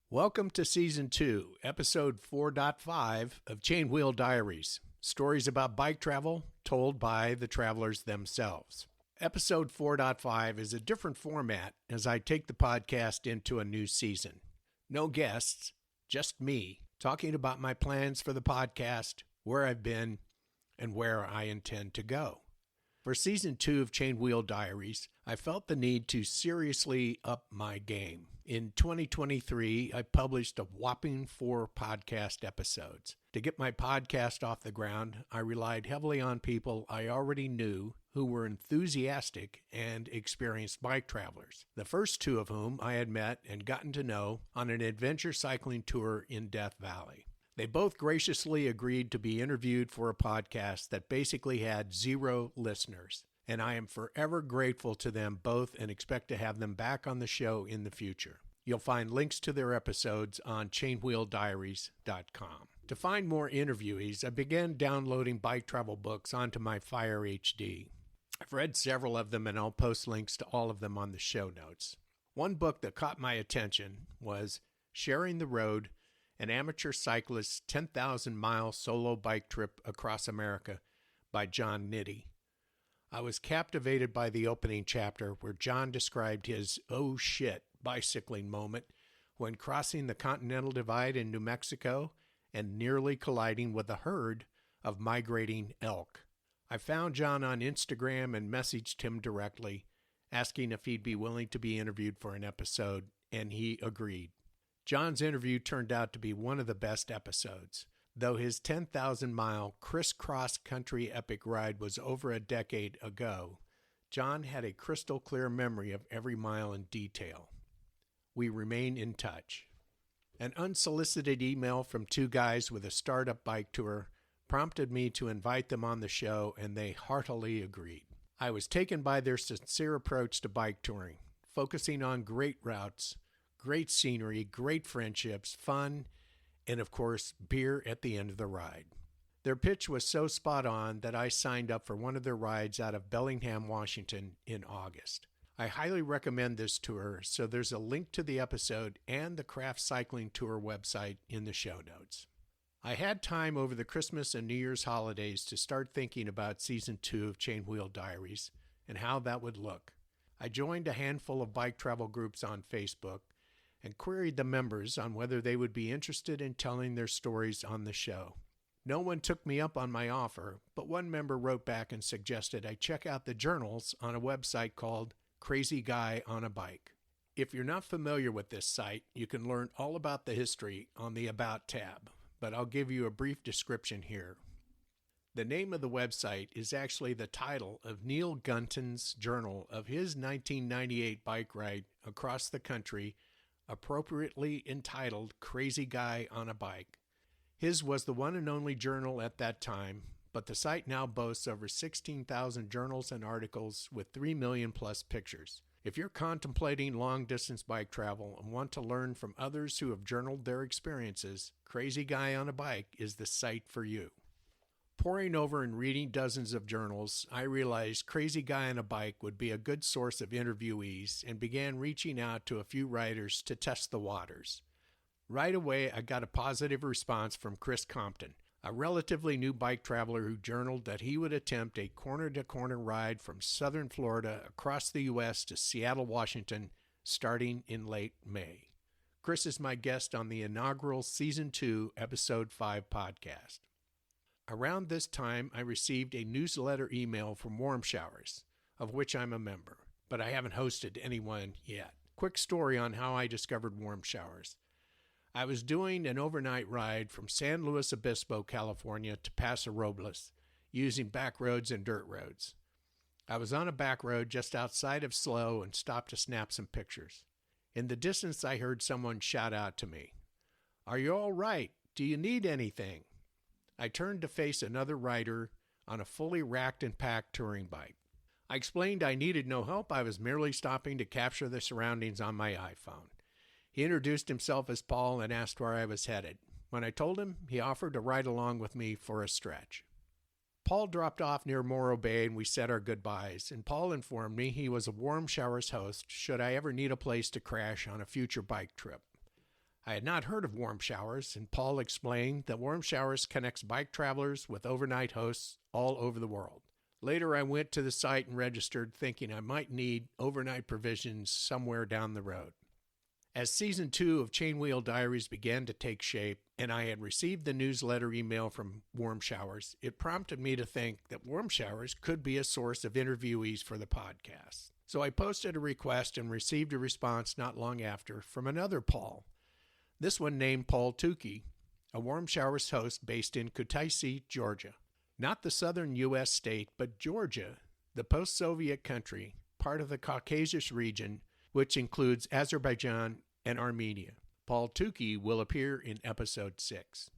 Welcome to Season 2, Episode 4.5 of Chainwheel Diaries, stories about bike travel told by the travelers themselves. Episode 4.5 is a different format as I take the podcast into a new season. No guests, just me, talking about my plans for the podcast, where I've been, and where I intend to go. For Season 2 of Chainwheel Diaries, I felt the need to seriously up my game. In 2023, I published a whopping 4 podcast episodes. To get my podcast off the ground, I relied heavily on people I already knew who were enthusiastic and experienced bike travelers, the first 2 of whom I had met and gotten to know on an adventure cycling tour in Death Valley. They both graciously agreed to be interviewed for a podcast that basically had 0 listeners, and I am forever grateful to them both and expect to have them back on the show in the future. You'll find links to their episodes on chainwheeldiaries.com. To find more interviewees, I began downloading bike travel books onto my Fire HD. I've read several of them, and I'll post links to all of them on the show notes. One book that caught my attention was Sharing the Road, an amateur cyclist's 10,000-mile solo bike trip across America by John Nitti. I was captivated by the opening chapter where John described his oh shit bicycling moment when crossing the Continental Divide in New Mexico and nearly colliding with a herd of migrating elk. I found John on Instagram and messaged him directly, asking if he'd be willing to be interviewed for an episode, and he agreed. John's interview turned out to be one of the best episodes. Though his 10,000-mile crisscross country epic ride was over a decade ago, John had a crystal clear memory of every mile in detail. We remain in touch. An unsolicited email from 2 guys with a startup bike tour prompted me to invite them on the show, and they heartily agreed. I was taken by their sincere approach to bike touring, focusing on great routes, great scenery, great friendships, fun, and of course, beer at the end of the ride. Their pitch was so spot on that I signed up for one of their rides out of Bellingham, Washington in August. I highly recommend this tour, so there's a link to the episode and the Craft Cycling Tour website in the show notes. I had time over the Christmas and New Year's holidays to start thinking about Season 2 of Chainwheel Diaries and how that would look. I joined a handful of bike travel groups on Facebook and queried the members on whether they would be interested in telling their stories on the show. No one took me up on my offer, but one member wrote back and suggested I check out the journals on a website called Crazy Guy on a Bike. If you're not familiar with this site, you can learn all about the history on the About tab, but I'll give you a brief description here. The name of the website is actually the title of Neil Gunton's journal of his 1998 bike ride across the country, appropriately entitled Crazy Guy on a Bike. His was the one and only journal at that time, but the site now boasts over 16,000 journals and articles with 3 million plus pictures. If you're contemplating long-distance bike travel and want to learn from others who have journaled their experiences, Crazy Guy on a Bike is the site for you. Poring over and reading dozens of journals, I realized Crazy Guy on a Bike would be a good source of interviewees and began reaching out to a few writers to test the waters. Right away, I got a positive response from Chris Compton, a relatively new bike traveler who journaled that he would attempt a corner-to-corner ride from southern Florida across the U.S. to Seattle, Washington, starting in late May. Chris is my guest on the inaugural Season 2, Episode 5 podcast. Around this time, I received a newsletter email from Warm Showers, of which I'm a member, but I haven't hosted anyone yet. Quick story on how I discovered Warm Showers. I was doing an overnight ride from San Luis Obispo, California to Paso Robles, using back roads and dirt roads. I was on a back road just outside of Slow and stopped to snap some pictures. In the distance, I heard someone shout out to me, "Are you all right? Do you need anything?" I turned to face another rider on a fully racked and packed touring bike. I explained I needed no help. I was merely stopping to capture the surroundings on my iPhone. He introduced himself as Paul and asked where I was headed. When I told him, he offered to ride along with me for a stretch. Paul dropped off near Morro Bay and we said our goodbyes, and Paul informed me he was a Warm Showers host should I ever need a place to crash on a future bike trip. I had not heard of warm showers, and Paul explained that warm showers connects bike travelers with overnight hosts all over the world. Later, I went to the site and registered, thinking I might need overnight provisions somewhere down the road. As Season 2 of Chainwheel Diaries began to take shape, and I had received the newsletter email from Warm Showers, it prompted me to think that Warm Showers could be a source of interviewees for the podcast. So I posted a request and received a response not long after from another Paul. This one named Paul Tukey, a Warm Showers host based in Kutaisi, Georgia. Not the southern U.S. state, but Georgia, the post-Soviet country, part of the Caucasus region, which includes Azerbaijan and Armenia. Paul Tukey will appear in episode 6.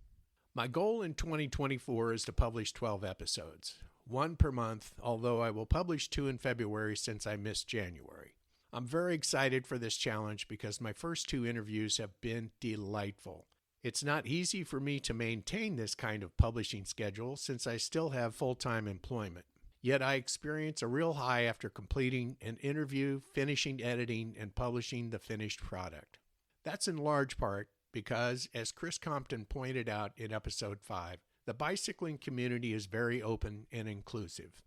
My goal in 2024 is to publish 12 episodes, one per month, although I will publish 2 in February since I missed January. I'm very excited for this challenge because my first 2 interviews have been delightful. It's not easy for me to maintain this kind of publishing schedule since I still have full-time employment. Yet I experience a real high after completing an interview, finishing editing, and publishing the finished product. That's in large part because, as Chris Compton pointed out in episode 5, the bicycling community is very open and inclusive.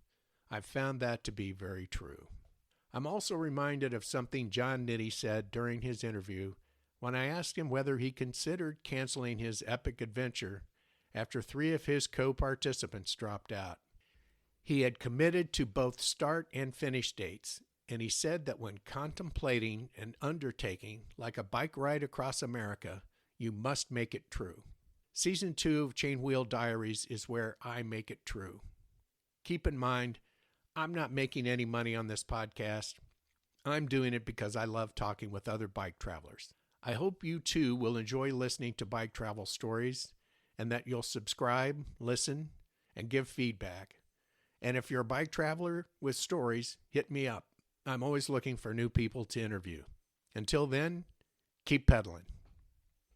I've found that to be very true. I'm also reminded of something John Nitty said during his interview when I asked him whether he considered canceling his epic adventure after 3 of his co-participants dropped out. He had committed to both start and finish dates, and he said that when contemplating an undertaking like a bike ride across America, you must make it true. Season 2 of Chainwheel Diaries is where I make it true. Keep in mind, I'm not making any money on this podcast. I'm doing it because I love talking with other bike travelers. I hope you too will enjoy listening to bike travel stories and that you'll subscribe, listen, and give feedback. And if you're a bike traveler with stories, hit me up. I'm always looking for new people to interview. Until then, keep pedaling.